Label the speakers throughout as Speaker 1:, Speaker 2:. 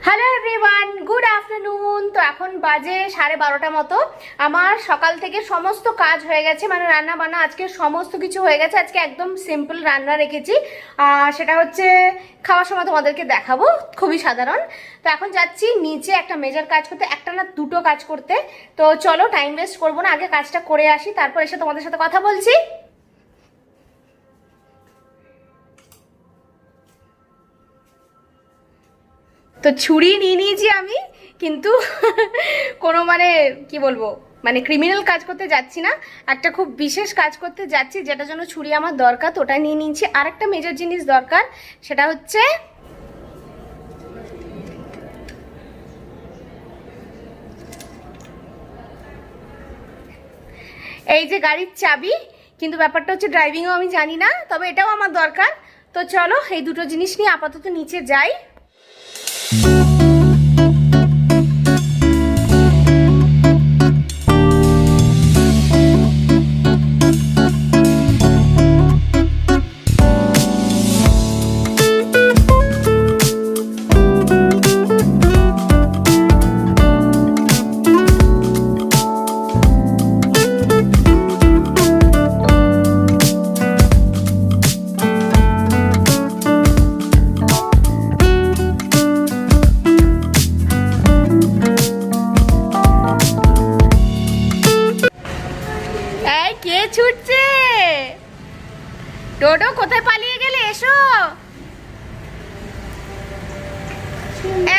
Speaker 1: Hello everyone, good afternoon. তো এখন বাজে 12:30 মতো। আমার সকাল থেকে সমস্ত কাজ হয়ে গেছে, মানে রান্না বান্না আজকে সমস্ত কিছু হয়ে গেছে। আজকে একদম সিম্পল রান্না রেখেছি, সেটা হচ্ছে খাওয়ার সময় তোমাদেরকে দেখাবো, খুবই সাধারণ। তো এখন যাচ্ছি নিচে একটা মেজর কাজ করতে, একটা না দুটো কাজ করতে। তো চলো, টাইম ওয়েস্ট করবো না, আগে কাজটা করে আসি, তারপর এসে তোমাদের সাথে কথা বলছি। তো ছুরি নিয়ে নিয়েছি আমি, কিন্তু কোনো মানে কি বলবো, মানে ক্রিমিনাল কাজ করতে যাচ্ছি না, একটা খুব বিশেষ কাজ করতে যাচ্ছি, যেটার জন্য ছুরি আমার দরকার। তো ওটা নিয়ে নিয়েছি। আর একটা মেজর জিনিস দরকার, সেটা হচ্ছে এই যে গাড়ির চাবি। কিন্তু ব্যাপারটা হচ্ছে ড্রাইভিংও আমি জানি না, তবে এটাও আমার দরকার। তো চলো, এই দুটো জিনিস নিয়ে আপাতত নিচে যাই। কে ছুটছে? ডোডো, কোথায় পালিয়ে গেলে? এসো।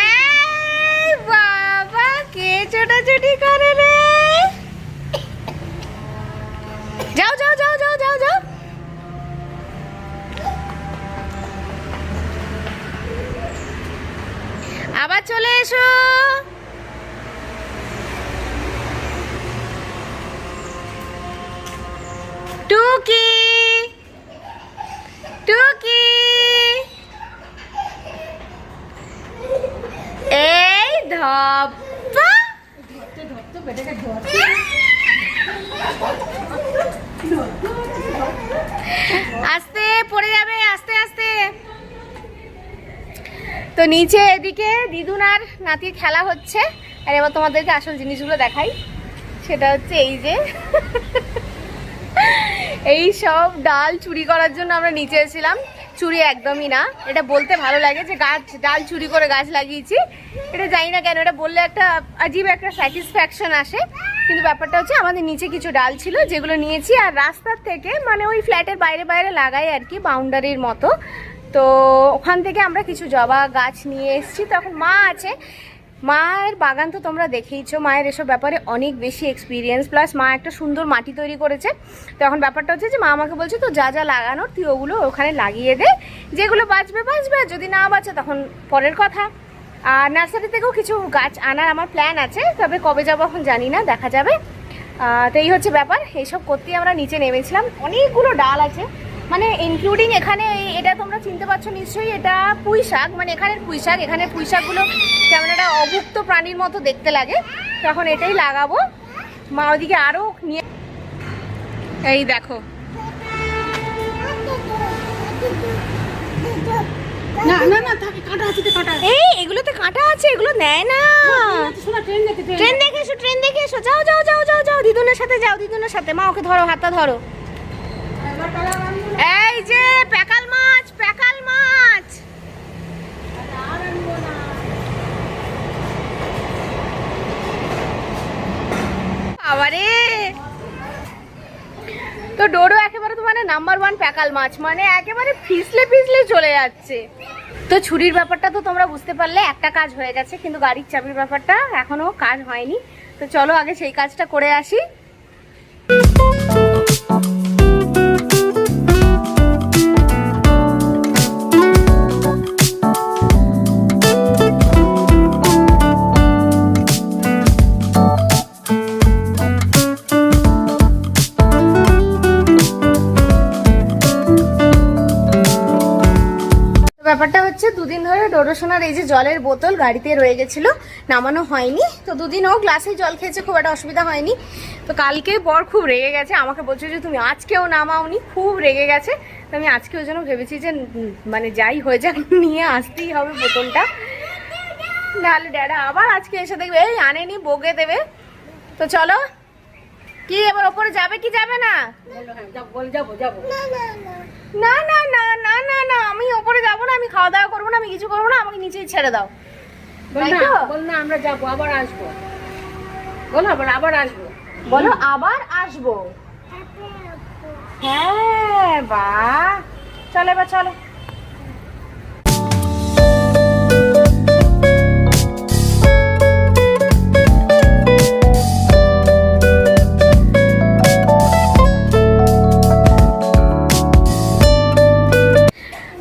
Speaker 1: এই বাবা, কে ছোটাছুটি করে রে? যাও যাও যাও যাও যাও যাও। আবার চলে এসো। টুকি টুকি, এই ধপ্পা। আস্তে পড়ে যাবে, আস্তে আস্তে। তো নিচে এদিকে দিদুন আর নাতির খেলা হচ্ছে। আর এবার তোমাদেরকে আসল জিনিসগুলো দেখাই, সেটা হচ্ছে এই যে এই সব ডাল চুরি করার জন্য আমরা নিচে এসেছিলাম। চুরি একদমই না, এটা বলতে ভালো লাগে যে ডাল চুরি করে গাছ লাগিয়েছি। এটা জানি না কেন, এটা বললে একটা আজীব একটা স্যাটিসফ্যাকশন আসে। কিন্তু ব্যাপারটা হচ্ছে আমাদের নিচে কিছু ডাল ছিল, যেগুলো নিয়েছি আর রাস্তার থেকে, মানে ওই ফ্ল্যাটের বাইরে বাইরে লাগাই আর কি, বাউন্ডারির মতো। তো ওখান থেকে আমরা কিছু জবা গাছ নিয়ে এসেছি। তো এখন মা আছে, মায়ের বাগান তো তোমরা দেখেইছো, মায়ের এসব ব্যাপারে অনেক বেশি এক্সপিরিয়েন্স, প্লাস মা একটা সুন্দর মাটি তৈরি করেছে। তো এখন ব্যাপারটা হচ্ছে যে মা আমাকে বলছে তো যা যা লাগানোর তুই ওগুলো ওখানে লাগিয়ে দে, যেগুলো বাঁচবে বাঁচবে, যদি না বাঁচে তখন পরের কথা। আর নার্সারি থেকেও কিছু গাছ আনার আমার প্ল্যান আছে, তবে কবে যাবো এখন জানি না, দেখা যাবে। তো এই হচ্ছে ব্যাপার, এইসব করতেই আমরা নিচে নেমেছিলাম। অনেকগুলো ডাল আছে, মানে ইনক্লুডিং এখানে এটা তোমরা চিনতে পারছো নিশ্চয়ই, এটা পুঁই শাক, মানে এখানের পুঁই শাক। এখানে পুঁই শাকগুলো কেমন একটা অভুক্ত প্রাণীর মতো দেখতে লাগে। তখন এটাই লাগাবো। মা ওদিকে আরও নিয়ে, এই দেখো, এই এগুলোতে কাঁটা আছে, এগুলো নেয় না। ট্রেন দেখে এসো, ট্রেন দেখে এসো, যাও যাও যাও যাও যাও, দিদুনের সাথে যাও, দিদুনের সাথে। মা ওকে ধরো, হাতটা ধরো। এই যে প্যাকাল মাছ, প্যাকাল মাছ। আবারে তো ডোডো একেবারে তো মানে নাম্বার 1 প্যাকাল মাছ, মানে একেবারে ফিসলে ফিসলে চলে যাচ্ছে। তো ছুরির ব্যাপারটা তো তোমরা বুঝতে পারলে, একটা কাজ হয়ে গেছে, কিন্তু গাড়ির চাবির ব্যাপারটা এখনো কাজ হয়নি। তো চলো আগে সেই কাজটা করে আসি। ব্যাপারটা হচ্ছে দুদিন ধরে ডোডো সোনার এই যে জলের বোতল গাড়িতে রয়ে গেছিলো, নামানো হয়নি। তো দুদিন ও গ্লাসে জল খেয়েছে, খুব একটা অসুবিধা হয়নি। তো কালকে বর খুব রেগে গেছে, আমাকে বলছে যে তুমি আজকেও নামাওনি, খুব রেগে গেছে। তো আমি আজকে ওই জন্য ভেবেছি যে মানে যাই হয়ে যাক নিয়ে আসতেই হবে বোতলটা। নাহলে ড্যাডা আবার আজকে এসে দেখবে এই আনেনি, বকে দেবে। তো চলো, কি এবার ওপরে যাবে কি যাবে না? না না না না না না, আমি ওপরে যাবো না, আমি খাওয়া দাওয়া করবো না, আমি কিছু করবো না, আমাকে নিচেই ছেড়ে দাও।
Speaker 2: বল না আমরা যাবো, আবার আসবো। বলো আবার আসবো।
Speaker 1: বলো আবার আসবো। হ্যাঁ বাহ, চলো এবার চলো।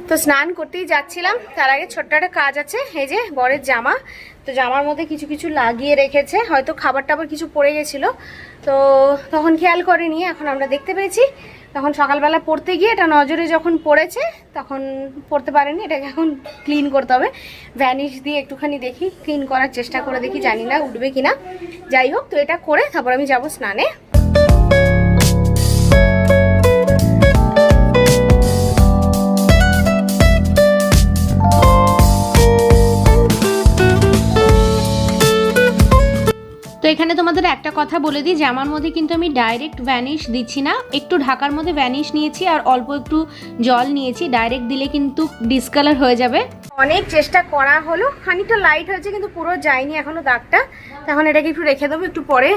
Speaker 1: তো স্নান করতেই যাচ্ছিলাম, তার আগে ছোট্ট একটা কাজ আছে। এই যে বরের জামা, তো জামার মধ্যে কিছু কিছু লাগিয়ে রেখেছে, হয়তো খাবার টাবার কিছু পড়ে গেছিলো, তো তখন খেয়াল করিনি, এখন আমরা দেখতে পেয়েছি। তখন সকালবেলা পড়তে গিয়ে এটা নজরে যখন পড়েছে তখন পড়তে পারেনি, এটাকে এখন ক্লিন করতে হবে। ভ্যানিশ দিয়ে একটুখানি দেখি ক্লিন করার চেষ্টা করে দেখি, জানি না উঠবে কিনা। যাই হোক, তো এটা করে তারপর আমি যাব স্নানে। তো এখানে তোমাদের একটা কথা বলে দিই, জামার মধ্যে কিন্তু আমি ডাইরেক্ট ভ্যানিশ দিচ্ছি না, একটু ঢাকার মধ্যে ভ্যানিশ নিয়েছি আর অল্প একটু জল নিয়েছি। ডাইরেক্ট দিলে কিন্তু ডিসকালার হয়ে যাবে। অনেক চেষ্টা করা হলো, খানিকটা লাইট হয়েছে কিন্তু পুরো যায়নি এখনো দাগটা। তখন এটাকে একটু রেখে দেবো, একটু পরে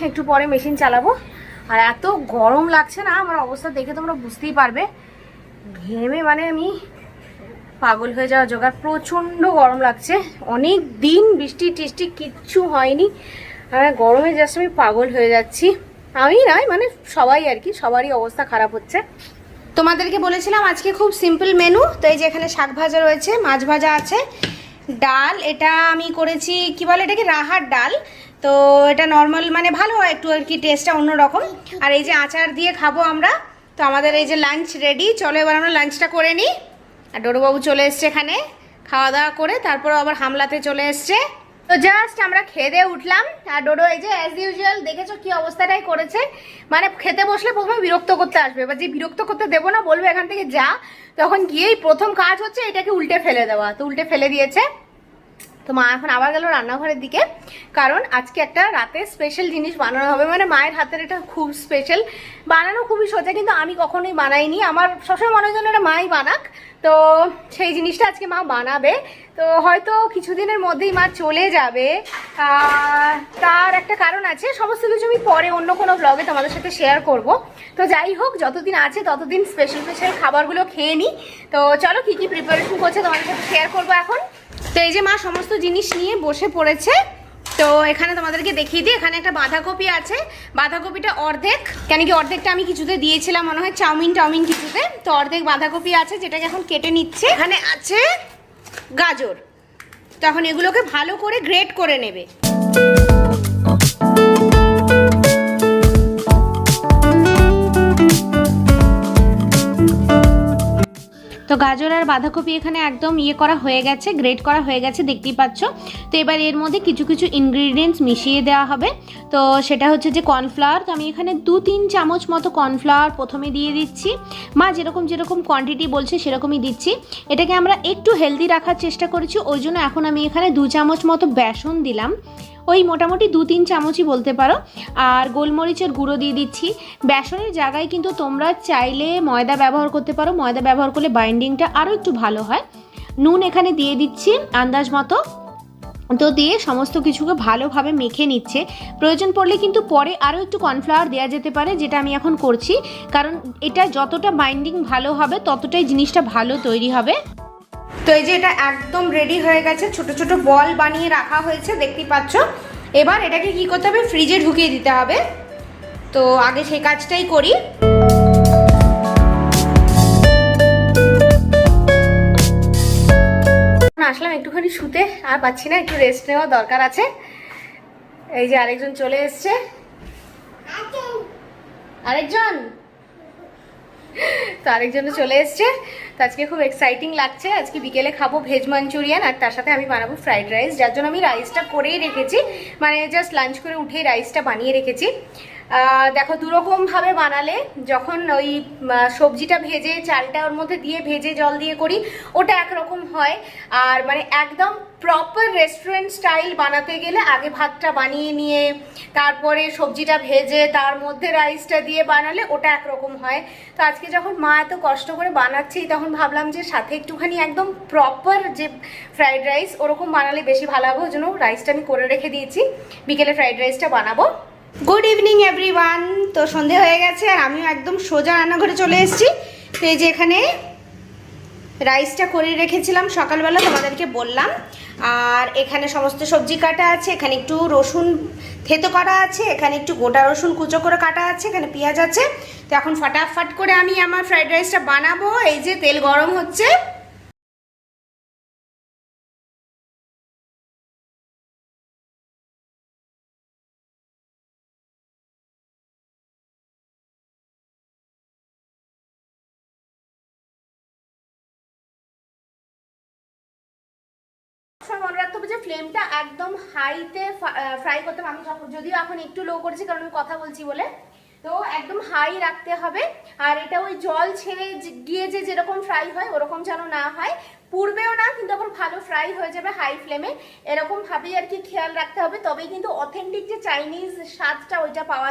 Speaker 1: একটু পরে মেশিন চালাবো। আর এত গরম লাগছে না, আমার অবস্থা দেখে তোমরা বুঝতেই পারবে, ঘেমে মানে আমি পাগল হয়ে যাওয়া জোগাড়। প্রচণ্ড গরম লাগছে, অনেক দিন বৃষ্টি টিষ্টি কিচ্ছু হয়নি, আর গরমে জাস্ট আমি পাগল হয়ে যাচ্ছি। আমি নয়, মানে সবাই আর কি, সবারই অবস্থা খারাপ হচ্ছে। তোমাদেরকে বলেছিলাম আজকে খুব সিম্পল মেনু। তো এই যে এখানে শাক ভাজা রয়েছে, মাছ ভাজা আছে, ডাল, এটা আমি করেছি কি বলে এটাকে, রাহার ডাল। তো এটা নর্মাল মানে ভালো হয় একটু আর কি, টেস্টটা অন্যরকম। আর এই যে আচার দিয়ে খাবো আমরা। তো আমাদের এই যে লাঞ্চ রেডি, চলো এবার আমরা লাঞ্চটা করে নিই। আর ডোডোবাবু চলে এসছে এখানে খাওয়া দাওয়া করে, তারপর আবার হামলাতে চলে এসছে। তো জাস্ট আমরা খেয়ে দিয়ে উঠলাম, আর ডোডো এই যে অ্যাজ ইউজুয়াল দেখেছো কি অবস্থাটাই করেছে। মানে খেতে বসলে প্রথমে বিরক্ত করতে আসবে, এবার যে বিরক্ত করতে দেবো না, বলবো এখান থেকে যা, তখন গিয়েই প্রথম কাজ হচ্ছে এটাকে উল্টে ফেলে দেওয়া। তো উল্টে ফেলে দিয়েছে। তো মা এখন আবার গেল রান্নাঘরের দিকে, কারণ আজকে একটা রাতে স্পেশাল জিনিস বানানো হবে। মানে মায়ের হাতের এটা খুব স্পেশাল, বানানো খুবই সোজা, কিন্তু আমি কখনোই বানাইনি। আমার সবসময় মনে হয় যেন এটা মাই বানাক, তো সেই জিনিসটা আজকে মা বানাবে। তো হয়তো কিছুদিনের মধ্যেই মা চলে যাবে, তার একটা কারণ আছে। সমস্ত কিছু আমি পরে অন্য কোনো ব্লগে তোমাদের সাথে শেয়ার করব। তো যাই হোক, যতদিন আছে ততদিন স্পেশাল স্পেশাল খাবারগুলো খেয়ে নিই। তো চলো কি কি প্রিপারেশন করছে তোমাদের সাথে শেয়ার করবো এখন। তো এই যে মা সমস্ত জিনিস নিয়ে বসে পড়েছে। তো এখানে তোমাদেরকে দেখিয়ে দিই, এখানে একটা বাঁধাকপি আছে, বাঁধাকপিটা অর্ধেক, কেন কি অর্ধেকটা আমি কিছুতে দিয়েছিলাম মনে হয় চাউমিন কিছুতে। তো অর্ধেক বাঁধাকপি আছে, যেটাকে এখন কেটে নিচ্ছে। এখানে আছে গাজর, তো এখন এগুলোকে ভালো করে গ্রেট করে নেবে। তো গাজর আর বাঁধাকপি এখানে একদম করা হয়ে গেছে, গ্রেট করা হয়ে গেছে, দেখতেই পাচ্ছ। তো এবার এর মধ্যে কিছু কিছু ইনগ্রিডিয়েন্টস মিশিয়ে দেওয়া হবে। তো সেটা হচ্ছে যে কর্নফ্লাওয়ার। তো আমি এখানে 2-3 চামচ মতো কর্নফ্লাওয়ার প্রথমে দিয়ে দিচ্ছি। মা যেরকম কোয়ান্টিটি বলছে সেরকমই দিচ্ছি। এটাকে আমরা একটু হেলদি রাখার চেষ্টা করেছি, ওই জন্য এখন আমি এখানে 2 চামচ মতো বেসন দিলাম, ওই মোটামুটি 2-3 চামচই বলতে পারো। আর গোলমরিচের গুঁড়ো দিয়ে দিচ্ছি। বেসনের জায়গায় কিন্তু তোমরা চাইলে ময়দা ব্যবহার করতে পারো, ময়দা ব্যবহার করলে বাইন্ডিংটা আরও একটু ভালো হয়। নুন এখানে দিয়ে দিচ্ছি আন্দাজ মতো। তো দিয়ে সমস্ত কিছুকে ভালোভাবে মেখে নিচ্ছে। প্রয়োজন পড়লে কিন্তু পরে আরও একটু কর্নফ্লাওয়ার দেওয়া যেতে পারে, যেটা আমি এখন করছি, কারণ এটা যতটা বাইন্ডিং ভালো হবে ততটাই জিনিসটা ভালো তৈরি হবে। তো এই যে এটা একদম রেডি হয়ে গেছে, ছোট ছোট বল বানিয়ে রাখা হয়েছে, দেখতেই পাচ্ছ। এবার এটাকে কি করতে হবে, ফ্রিজে ঢুকিয়ে দিতে হবে। তো আগে সেই কাজটাই করি। আসলাম একটুখানি শুতে, আর পাচ্ছি না, একটু রেস্ট নেওয়া দরকার আছে। এই যে আরেকজন চলে এসছে, আরেকজন চলে এসছে। তো আজকে খুব এক্সাইটিং লাগছে। আজকে বিকেলে খাবো ভেজ মাঞ্চুরিয়ান, আর তার সাথে আমি বানাবো ফ্রাইড রাইস, যার জন্য আমি রাইসটা করেই রেখেছি, মানে জাস্ট লাঞ্চ করে উঠেই রাইসটা বানিয়ে রেখেছি। দেখো দুরকমভাবে বানালে, যখন ওই সবজিটা ভেজে চালটা ওর মধ্যে দিয়ে ভেজে জল দিয়ে করি ওটা একরকম হয়, আর মানে একদম প্রপার রেস্টুরেন্ট স্টাইল বানাতে গেলে আগে ভাতটা বানিয়ে নিয়ে তারপরে সবজিটা ভেজে তার মধ্যে রাইসটা দিয়ে বানালে ওটা একরকম হয়। তো আজকে যখন মা এত কষ্ট করে বানাচ্ছি তখন ভাবলাম যে সাথে একটুখানি একদম প্রপার যে ফ্রাইড রাইস ওরকম বানালে বেশি ভালো হবে, ওই জন্য রাইসটা আমি করে রেখে দিয়েছি, বিকেলে ফ্রাইড রাইসটা বানাবো। Good evening everyone. তো সন্ধে হয়ে গেছে আর আমিও একদম সোজা রান্নাঘরে চলে এসেছি। তো এই যে এখানে রাইসটা করে রেখেছিলাম সকালবেলা, তোমাদেরকে বললাম। আর এখানে সমস্ত সবজি কাটা আছে, এখানে একটু রসুন থেতো করা আছে, এখানে একটু গোটা রসুন কুচো করে কাটা আছে, এখানে পেঁয়াজ আছে। তো এখন ফটাফট করে আমি আমার ফ্রাইড রাইসটা বানাবো। এই যে তেল গরম হচ্ছে, মনে রাখতে হবে যে ফ্লেমটা একদম হাইতে ফ্রাই করতে হবে। আমি যদিও এখন একটু লো করেছি কারণ আমি কথা বলছি বলে, তো একদম হাই রাখতে হবে। আর এটা ওই জল ছেড়ে গিয়ে যে যেরকম ফ্রাই হয় ওরকম যেন না হয়, পুড়বেও না কিন্তু আবার ভালো ফ্রাই হয়ে যাবে হাই ফ্লেমে, এরকম ভাবেই আর কি খেয়াল রাখতে হবে, তবেই কিন্তু অথেন্টিক যে চাইনিজ স্বাদটা ওইটা পাওয়া।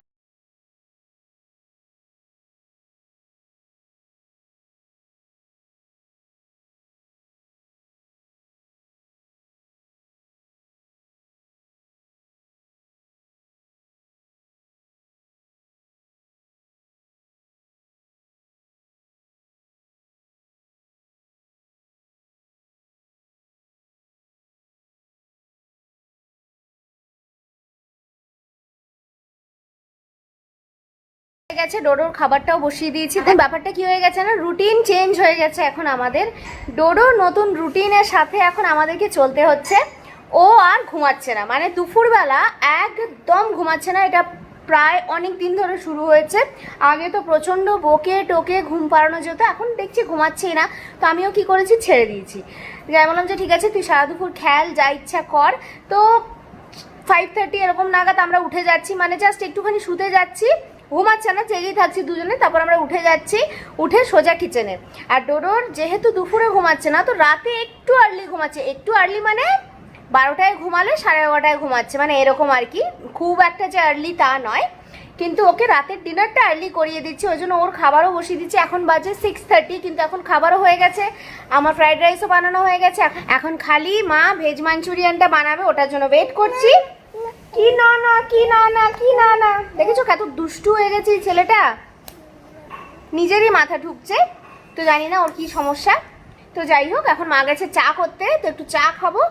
Speaker 1: গেছে ডোডোর খাবারটাও বসিয়ে দিয়েছি। ব্যাপারটা কি হয়ে গেছে না, রুটিন চেঞ্জ হয়ে গেছে এখন আমাদের। ডোডো নতুন রুটিনের সাথে এখন আমাদেরকে চলতে হচ্ছে। ও আর ঘুমাচ্ছে না, মানে দুপুরবেলা একদম ঘুমাচ্ছে না, এটা প্রায় অনেক দিন ধরে শুরু হয়েছে। আগে তো প্রচণ্ড বকে টোকে ঘুম পাড়ানো যেত, এখন দেখছি ঘুমাচ্ছেই না। তো আমিও কি করেছি, ছেড়ে দিয়েছি। যাই বললাম যে ঠিক আছে তুই সারা দুপুর খেল, যা ইচ্ছা কর। তো 5:30 এরকম নাগাদ আমরা উঠে যাচ্ছি, মানে জাস্ট একটুখানি শুতে যাচ্ছি, ঘুমাচ্ছে না, জেগেই থাকছি দুজনে। তারপর আমরা উঠে যাচ্ছি, উঠে সোজা কিচেনে। আর ডোডোর যেহেতু দুপুরে ঘুমাচ্ছে না, তো রাতে একটু আর্লি ঘুমাচ্ছে। একটু আর্লি মানে 12টায় ঘুমালে 11:30টায় ঘুমাচ্ছে, মানে এরকম আর কি, খুব একটা যে আর্লি তা নয়। কিন্তু ওকে রাতের ডিনারটা আর্লি করিয়ে দিচ্ছি, ওই জন্য ওর খাবারও বসিয়ে দিচ্ছি। এখন বাজে 6:30, কিন্তু এখন খাবারও হয়ে গেছে, আমার ফ্রাইড রাইসও বানানো হয়ে গেছে। এখন খালি মা ভেজ মাঞ্চুরিয়ানটা বানাবে, ওটার জন্য ওয়েট করছি। কি না না, কি না না, কি না না, দেখেছো কত দুষ্টু হয়ে গেছে এই ছেলেটা, নিজেরই মাথা ঢুকছে। তো জানি না ওর কি সমস্যা। তো যাই হোক, এখন মা গেছে চা করতে, তো একটু চা খাবো।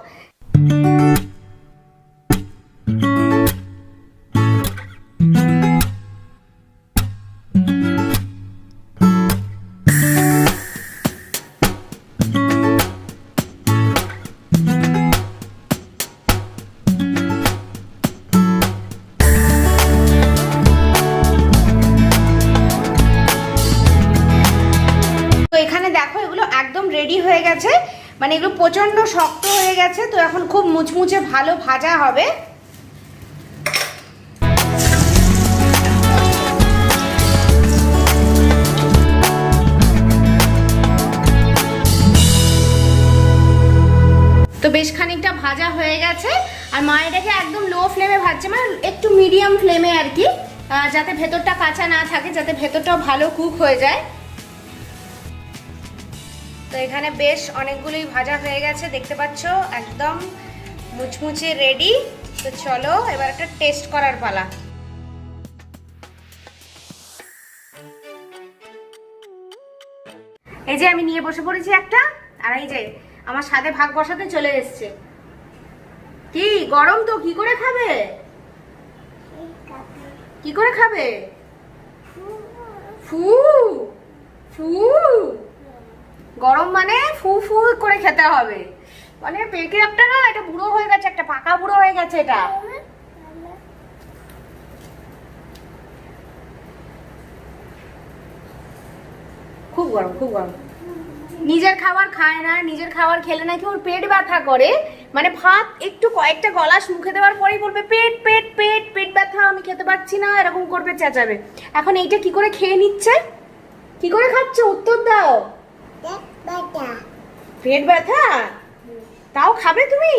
Speaker 1: রেডি হয়ে গেছে, মানে এগুলো প্রচন্ড শক্ত হয়ে গেছে, তো এখন খুব মুচমুচে ভালো ভাজা হবে। তো বেশ খানিকটা ভাজা হয়ে গেছে, আর মা এটাকে একদম লো ফ্লেমে ভাজছে, মানে একটু মিডিয়াম ফ্লেমে আর কি, যাতে ভেতরটা কাঁচা না থাকে, যাতে ভেতরটাও ভালো কুক হয়ে যায়। তো এখানে বেশ অনেকগুলোই ভাজা হয়ে গেছে, দেখতে পাচ্ছ একদম মুচমুচে রেডি। তো চলো এবার একটা টেস্ট করার পালা। এই যে আমি নিয়ে বসে পড়েছি একটা, আর এই যে আমার সাথে ভাগ বসাতে চলে এসছে। কি গরম তো, কি করে খাবে, কি করে খাবে? ফু ফু, গরম মানে ফু ফু করে খেতে হবে, মানে পেকে একটা না, এটা বুড়ো হয়ে গেছে, একটা পাকা বুড়ো হয়ে গেছে এটা। খুব গরম, খুব গরম। নিজের খাবার খায় না, নিজের খাবার খেলে নাকি ওর পেট ব্যথা করে, মানে ভাত একটু কয়েকটা গলাস মুখে দেওয়ার পরেই বলবে পেট পেট পেট পেট ব্যথা, আমি খেতে পারছি না, এরকম করবে, চেঁচাবে। এখন এইটা কি করে খেয়ে নিচ্ছে, কি করে খাচ্ছে, উত্তর দাও। পেট ব্যথা, তাও খাবে তুমি?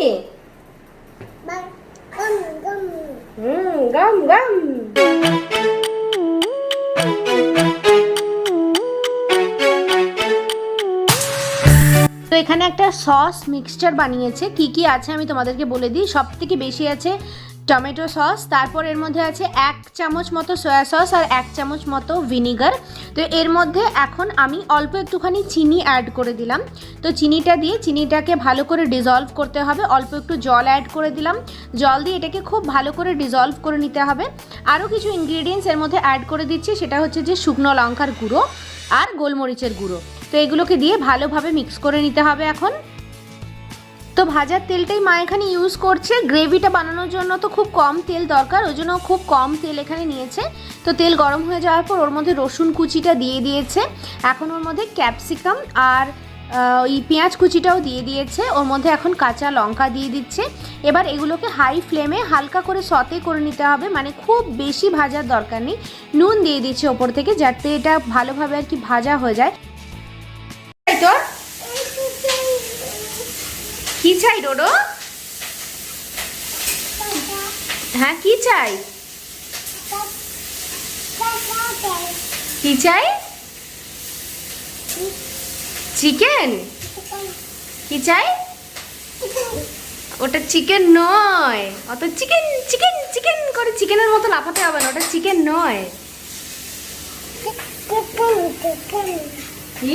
Speaker 1: গাম গাম। তো এখানে একটা সস মিক্সচার বানিয়েছে, কি কি আছে আমি তোমাদেরকে বলে দিই। সব থেকে বেশি আছে টমেটো সস, তারপর এর মধ্যে আছে 1 চামচ মতো সয়া সস আর 1 চামচ মতো ভিনিগার। তো এর মধ্যে এখন আমি অল্প একটুখানি চিনি অ্যাড করে দিলাম। তো চিনিটা দিয়ে চিনিটাকে ভালো করে ডিজলভ করতে হবে, অল্প একটু জল অ্যাড করে দিলাম, জল দিয়ে এটাকে খুব ভালো করে ডিজলভ করে নিতে হবে। আরও কিছু ইনগ্রিডিয়েন্টস এর মধ্যে অ্যাড করে দিচ্ছি, সেটা হচ্ছে যে শুকনো লঙ্কার গুঁড়ো আর গোলমরিচের গুঁড়ো। তো এগুলোকে দিয়ে ভালোভাবে মিক্স করে নিতে হবে এখন। তো ভাজার তেলটাই মা এখানে ইউজ করছে, গ্রেভিটা বানানোর জন্য তো খুব কম তেল দরকার, ওই জন্য খুব কম তেল এখানে নিয়েছে। তো তেল গরম হয়ে যাওয়ার পর ওর মধ্যে রসুন কুচিটা দিয়ে দিয়েছে, এখন ওর মধ্যে ক্যাপসিকাম আর ওই পেঁয়াজ কুচিটাও দিয়ে দিয়েছে, ওর মধ্যে এখন কাঁচা লঙ্কা দিয়ে দিচ্ছে। এবার এগুলোকে হাই ফ্লেমে হালকা করে সতে করে নিতে হবে, মানে খুব বেশি ভাজার দরকার নেই। নুন দিয়ে দিচ্ছে ওপর থেকে, যাতে এটা ভালোভাবে আর কি ভাজা হয়ে যায়। তো কি চাই ডোডো? হ্যাঁ কি চাই, কি চাই? চিকেন? কি চাই? ওটা চিকেন নয়, অত চিকেন চিকেন চিকেন করে চিকেনের মতো লাফাতে হবে না, ওটা চিকেন নয়। কি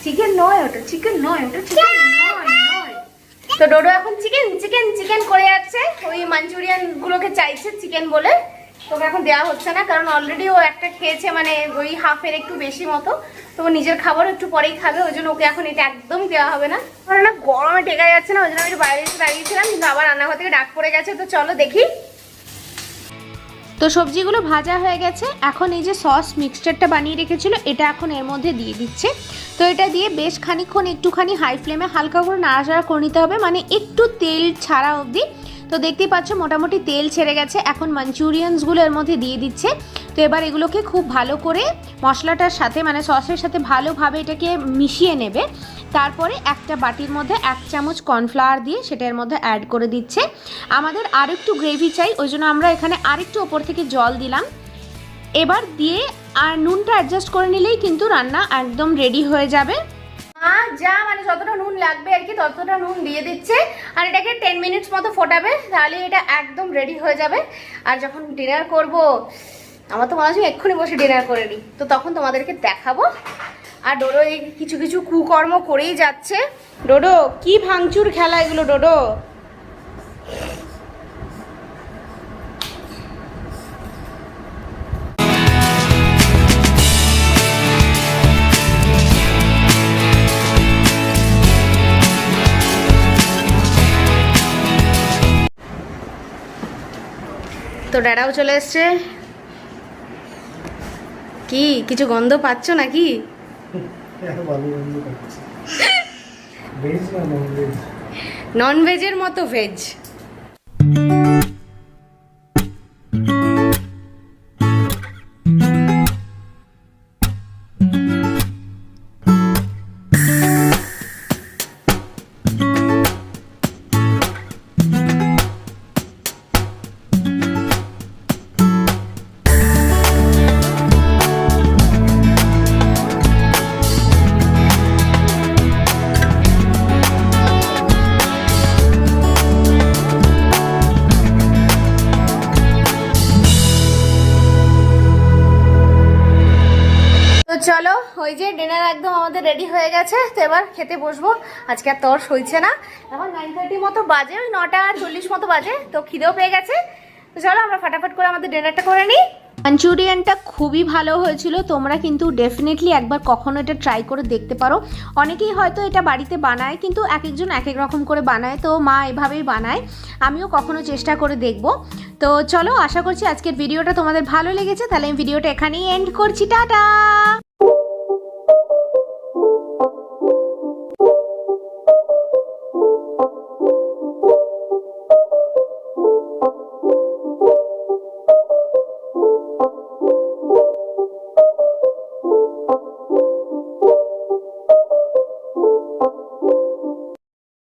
Speaker 1: চিকেন নয়, ওটা চিকেন নয়, ওটা চিকেন নয়। তো ডোডো এখন চিকেন চিকেন চিকেন করে যাচ্ছে, ওই মাঞ্চুরিয়ান গুলোকে চাইছে চিকেন বলে। তোকে এখন দেওয়া হচ্ছে না, কারণ অলরেডি ও একটা খেয়েছে, মানে ওই হাফের একটু বেশি মতো। তো ও নিজের খাবার একটু পরেই খাবে, ওই জন্য ওকে এখন এটা একদম দেওয়া হবে না। কারণ না গরমে টেকা যাচ্ছে না, ওই জন্য আমি একটু বাইরে এসে দাঁড়িয়েছিলাম, কিন্তু আবার রান্নাঘর থেকে ডাক পড়ে গেছে। তো চলো দেখি। তো সবজিগুলো ভাজা হয়ে গেছে, এখন এই যে সস মিক্সচারটা বানিয়ে রেখেছিল এটা এখন এর মধ্যে দিয়ে দিচ্ছে। তো এটা দিয়ে বেশ খানিকক্ষণ একটুখানি হাই ফ্লেমে হালকা করে নাড়াচাড়া করে নিতে হবে, মানে একটু তেল ছাড়া অবধি। তো দেখতেই পাচ্ছ মোটামুটি তেল ছেড়ে গেছে, এখন মাঞ্চুরিয়ানসগুলো এর মধ্যে দিয়ে দিচ্ছে। তো এবার এগুলোকে খুব ভালো করে মশলাটার সাথে, মানে সসের সাথে ভালোভাবে এটাকে মিশিয়ে নেবে। তারপরে একটা বাটির মধ্যে 1 চামচ কর্নফ্লাওয়ার দিয়ে সেটা এর মধ্যে অ্যাড করে দিচ্ছে। আমাদের আরেকটু গ্রেভি চাই, ওই জন্য আমরা এখানে আরেকটু ওপর থেকে জল দিলাম। এবার দিয়ে আর নুনটা অ্যাডজাস্ট করে নিলেই কিন্তু রান্না একদম রেডি হয়ে যাবে। যা মানে যতটা নুন লাগবে আর কি ততটা নুন দিয়ে দিচ্ছে, আর এটাকে 10 মিনিটস মতো ফোটাবে, তাহলে এটা একদম রেডি হয়ে যাবে। আর যখন ডিনার করব, আমার তো মনে হচ্ছে এক্ষুনি বসে ডিনার করে নিই, তো তখন তোমাদেরকে দেখাবো। আর ডোডো এই কিছু কিছু কুকর্ম করেই যাচ্ছে। ডোডো কি ভাঙচুর খেলা এগুলো ডোডো? তো ড্যাডাও চলে এসছে। কি কিছু গন্ধ পাচ্ছ নাকি? নন ভেজের মতো ভেজ। চলো ওই যে ডিনার একদম আমাদের রেডি হয়ে গেছে, তো এবার খেতে বসবো। আজকে আর তর সইছে না, এখন 9:30 মতো বাজে, ওই 9:40 মতো বাজে, তো খিদেও পেয়ে গেছে। তো চলো আমরা ফটাফট করে আমাদের ডিনারটা করে নিই। মাঞ্চুরিয়ানটা খুবই ভালো হয়েছিল, তোমরা কিন্তু ডেফিনেটলি একবার কখনো এটা ট্রাই করে দেখতে পারো। অনেকেই হয়তো এটা বাড়িতে বানায়, কিন্তু এক একজন এক এক রকম করে বানায়, তো মা এভাবেই বানায়, আমিও কখনো চেষ্টা করে দেখব। তো চলো, আশা করছি আজকের ভিডিওটা তোমাদের ভালো লেগেছে, তাহলে আমি ভিডিওটা এখানেই এন্ড করছি। টাটা।